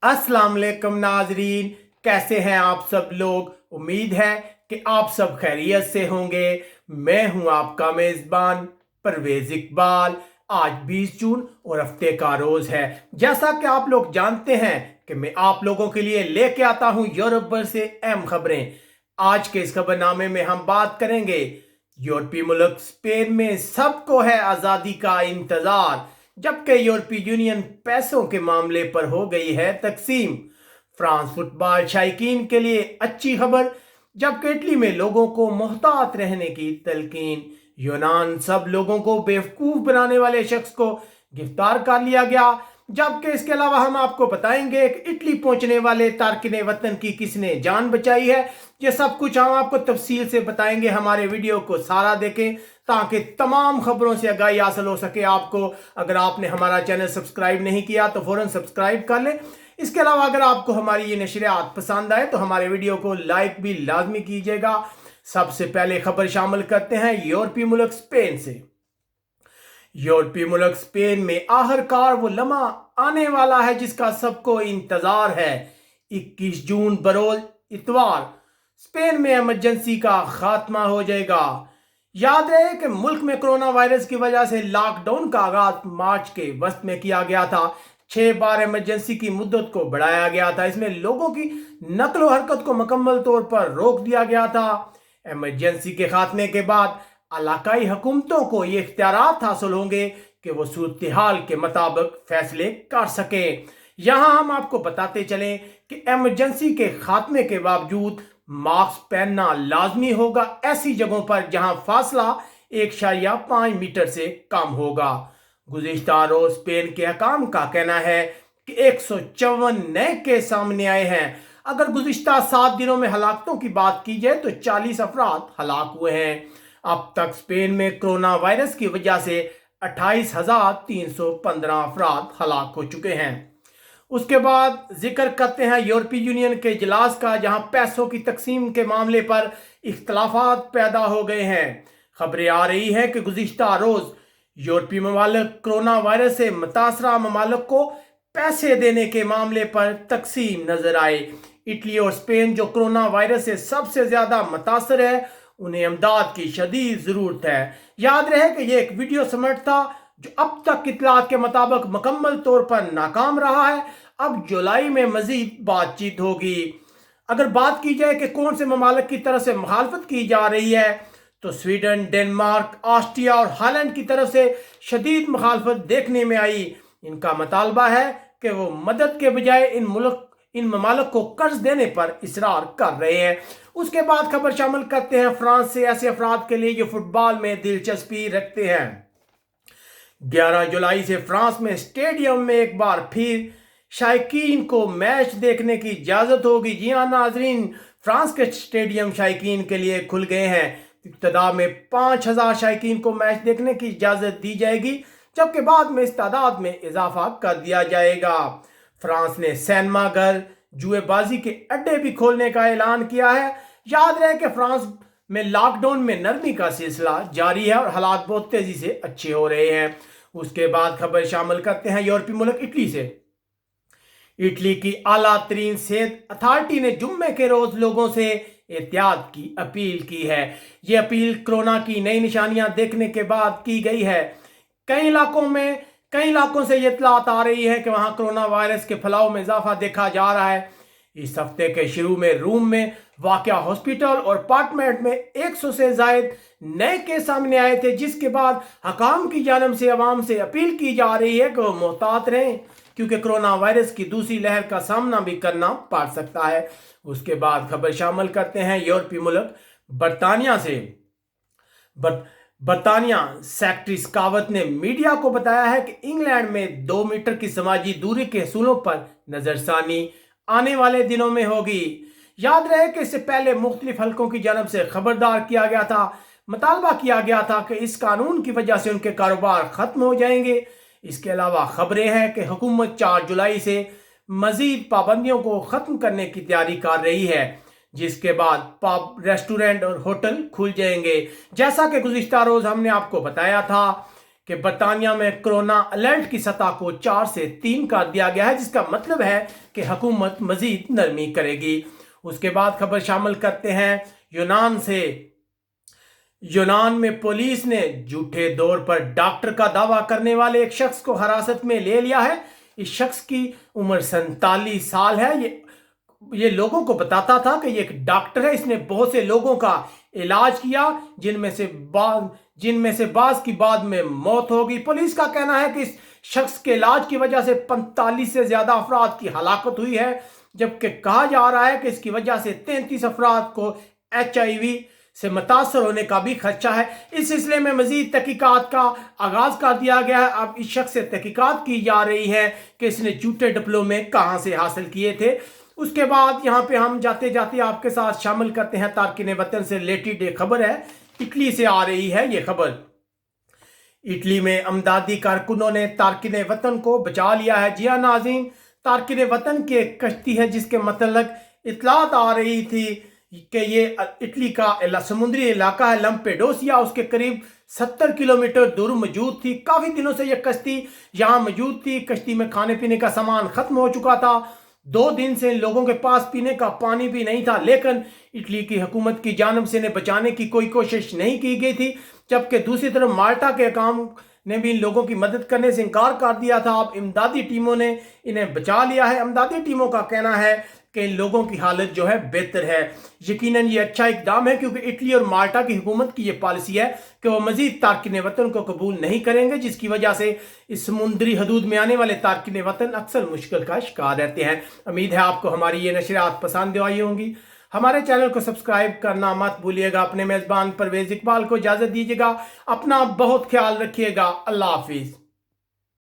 अस्सलाम वालेकुम नाजरीन, कैसे हैं आप सब लोग। उम्मीद है कि आप सब खैरियत से होंगे। मैं हूं आपका मेज़बान परवेज इकबाल। आज 20 जून और हफ्ते का रोज़ है। जैसा कि आप लोग जानते हैं कि मैं आप लोगों के लिए लेके आता हूं यूरोप भर से अहम खबरें। आज के इस खबरनामे में हम बात करेंगे यूरोपीय मुल्क स्पेन में सबको है आज़ादी का इंतज़ार, जबकि यूरोपीय यूनियन पैसों के मामले पर हो गई है तकसीम। फ्रांस फुटबॉल शायकीन के लिए अच्छी खबर, जबकि इटली में लोगों को मोहतात रहने की तलकीन। यूनान सब लोगों को बेवकूफ बनाने वाले शख्स को गिरफ्तार कर लिया गया। जबकि इसके अलावा हम आपको बताएंगे कि इटली पहुंचने वाले तारकिन वतन की किसने जान बचाई है। ये सब कुछ हम आपको तफसील से बताएंगे। हमारे वीडियो को सारा देखें ताकि तमाम खबरों से आगाही हासिल हो सके आपको। अगर आपने हमारा चैनल सब्सक्राइब नहीं किया तो फौरन सब्सक्राइब कर लें। इसके अलावा अगर आपको हमारी ये नशरियात पसंद आए तो हमारे वीडियो को लाइक भी लाजमी कीजिएगा। सबसे पहले खबर शामिल करते हैं यूरोपीय मुल्क स्पेन से। यूरोपीय मुल्क स्पेन में आखिरकार वो लम्हा आने वाला है जिसका सबको इंतजार है। 21 जून बरोज इतवार स्पेन में इमरजेंसी का खात्मा हो जाएगा। याद रहे कि मुल्क में कोरोना वायरस की वजह से लॉकडाउन का आगाज मार्च के वस्त में किया गया था। 6 बार इमरजेंसी की मुद्दत को बढ़ाया गया था। इसमें लोगों की नकलो हरकत को मुकम्मल तौर पर रोक दिया गया था। इमरजेंसी के खात्मे के बाद इलाकाई हुकूमतों को ये इख्तियारात हासिल होंगे कि वो सूरत हाल के मुताबिक फैसले कर सकें। यहाँ हम आपको बताते चलें कि इमरजेंसी के खात्मे के बावजूद मास्क पहनना लाजमी होगा ऐसी जगहों पर जहां फासला 1.5 मीटर से कम होगा। गुज़िश्ता रोज स्पेन के हकाम का कहना है कि 154 नए केस सामने आए हैं। अगर गुज़िश्ता 7 दिनों में हलाकतों की बात की जाए तो 40 अफराद हलाक हुए हैं। अब तक स्पेन में कोरोना वायरस की वजह से 28,315 अफराद हलाक हो चुके हैं। उसके बाद जिक्र करते हैं यूरोपीय यूनियन के इजलास का, जहां पैसों की तकसीम के मामले पर इख्तलाफात पैदा हो गए हैं। खबरें आ रही हैं कि गुज़िश्ता रोज यूरोपीय ममालिक कोरोना वायरस से मुतासरा ममालिक को पैसे देने के मामले पर तकसीम नजर आए। इटली और स्पेन जो कोरोना वायरस से सबसे ज्यादा मुतासर है, उन्हें इमदाद की शदीद जरूरत है। याद रहे कि यह एक वीडियो समिट था जो अब तक इतलात के मुताबिक मुकम्मल तौर पर नाकाम रहा है। अब जुलाई में मजीद बातचीत होगी। अगर बात की जाए कि कौन से ममालिक की तरफ से मुखालफत की जा रही है तो स्वीडन, डेनमार्क, ऑस्ट्रिया और हॉलैंड की तरफ से शदीद मुखालफत देखने में आई। इनका मुतालबा है कि वो मदद के बजाय इन ममालिक को कर्ज देने पर इसरार कर रहे हैं। उसके बाद खबर शामिल करते हैं फ्रांस से ऐसे अफराद के लिए जो फुटबॉल में दिलचस्पी रखते हैं। 11 जुलाई से फ्रांस में स्टेडियम में एक बार फिर शायकीन को मैच देखने की इजाज़त होगी। जी हाँ नाजरीन, फ्रांस के स्टेडियम शायकीन के लिए खुल गए हैं। इब्तदा में 5,000 शायकीन को मैच देखने की इजाज़त दी जाएगी, जबकि बाद में इस तादाद में इजाफा कर दिया जाएगा। फ्रांस ने सिनेमा घर, जुएबाजी के अड्डे भी खोलने का ऐलान किया है। याद रहे कि फ्रांस में लॉकडाउन में नरमी का सिलसिला जारी है और हालात बहुत तेजी से अच्छे हो रहे हैं। उसके बाद खबर शामिल करते हैं यूरोपीय मुल्क इटली से। इटली की आला तरीन सेहत अथॉरिटी ने जुम्मे के रोज लोगों से एहतियात की अपील की है। ये अपील कोरोना की नई निशानियां देखने के बाद की गई है। कई इलाकों से ये इतलात आ रही है कि वहां कोरोना वायरस के फैलाव में इजाफा देखा जा रहा है। इस हफ्ते के शुरू में रूम में वाक़या हॉस्पिटल और अपार्टमेंट में 100 से जायद नए केस सामने आए थे, जिसके बाद हकाम की जानिब से अवाम से अपील की जा रही है कि वो मोहतात रहें क्योंकि कोरोना वायरस की दूसरी लहर का सामना भी करना पड़ सकता है। उसके बाद खबर शामिल करते हैं यूरोपीय मुल्क बरतानिया से। बरतानिया सेक्रेटरी सकावत ने मीडिया को बताया है कि इंग्लैंड में 2 मीटर की समाजी दूरी के असूलों पर नजरसानी आने वाले दिनों में होगी। याद रहे कि इससे पहले मुख्तलिफ हलकों की जानब से खबरदार किया गया था, मुतालबा किया गया था कि इस कानून की वजह से उनके कारोबार खत्म हो जाएंगे। इसके अलावा खबरें हैं कि हुकूमत 4 जुलाई से मजीद पाबंदियों को खत्म करने की तैयारी कर रही है, जिसके बाद पब, रेस्टोरेंट और होटल खुल जाएंगे। जैसा कि गुज़िश्ता रोज हमने आपको बताया था کہ برطانیہ میں کورونا الرٹ کی سطح کو 4 سے 3 کر دیا گیا ہے، جس کا مطلب ہے کہ حکومت مزید نرمی کرے گی۔ اس کے بعد خبر شامل کرتے ہیں یونان سے۔ یونان میں پولیس نے جھوٹے طور پر ڈاکٹر کا دعویٰ کرنے والے ایک شخص کو حراست میں لے لیا ہے۔ اس شخص کی عمر 47 سال ہے۔ یہ لوگوں کو بتاتا تھا کہ یہ ایک ڈاکٹر ہے۔ اس نے بہت سے لوگوں کا علاج کیا، جن میں سے بعض کی بعد میں موت ہو گئی۔ پولیس کا کہنا ہے کہ اس شخص کے علاج کی وجہ سے 45 سے زیادہ افراد کی ہلاکت ہوئی ہے، جبکہ کہا جا رہا ہے کہ اس کی وجہ سے 33 افراد کو HIV سے متاثر ہونے کا بھی خدشہ ہے۔ اس سلسلے میں مزید تحقیقات کا آغاز کر دیا گیا ہے۔ اب اس شخص سے تحقیقات کی جا رہی ہے کہ اس نے جھوٹے ڈپلومے کہاں سے حاصل کیے تھے۔ اس کے بعد یہاں پہ ہم جاتے جاتے آپ کے ساتھ شامل کرتے ہیں تارکین وطن سے ریلیٹڈ ایک خبر ہے، اٹلی سے آ رہی ہے یہ خبر۔ اٹلی میں امدادی کارکنوں نے تارکین وطن کو بچا لیا ہے۔ جی ہاں ناظرین، تارکین وطن کی ایک کشتی ہے جس کے متعلق اطلاعات آ رہی تھی کہ یہ اٹلی کا سمندری علاقہ ہے لمپیڈوسیا، اس کے قریب 70 کلومیٹر دور موجود تھی۔ کافی دنوں سے یہ کشتی یہاں موجود تھی۔ کشتی میں کھانے پینے کا سامان ختم ہو چکا تھا، 2 دن سے ان لوگوں کے پاس پینے کا پانی بھی نہیں تھا، لیکن اٹلی کی حکومت کی جانب سے انہیں بچانے کی کوئی کوشش نہیں کی گئی تھی، جبکہ دوسری طرف مالٹا کے حکام نے بھی ان لوگوں کی مدد کرنے سے انکار کر دیا تھا۔ اب امدادی ٹیموں نے انہیں بچا لیا ہے۔ امدادی ٹیموں کا کہنا ہے کہ ان لوگوں کی حالت جو ہے بہتر ہے۔ یقیناً یہ اچھا اقدام ہے، کیونکہ اٹلی اور مالٹا کی حکومت کی یہ پالیسی ہے کہ وہ مزید تارکین وطن کو قبول نہیں کریں گے، جس کی وجہ سے اس سمندری حدود میں آنے والے تارکین وطن اکثر مشکل کا شکار رہتے ہیں۔ امید ہے آپ کو ہماری یہ نشریات پسند آئی ہوں گی۔ ہمارے چینل کو سبسکرائب کرنا مت بھولیے گا۔ اپنے میزبان پرویز اقبال کو اجازت دیجیے گا۔ اپنا بہت خیال رکھیے گا۔ اللہ حافظ۔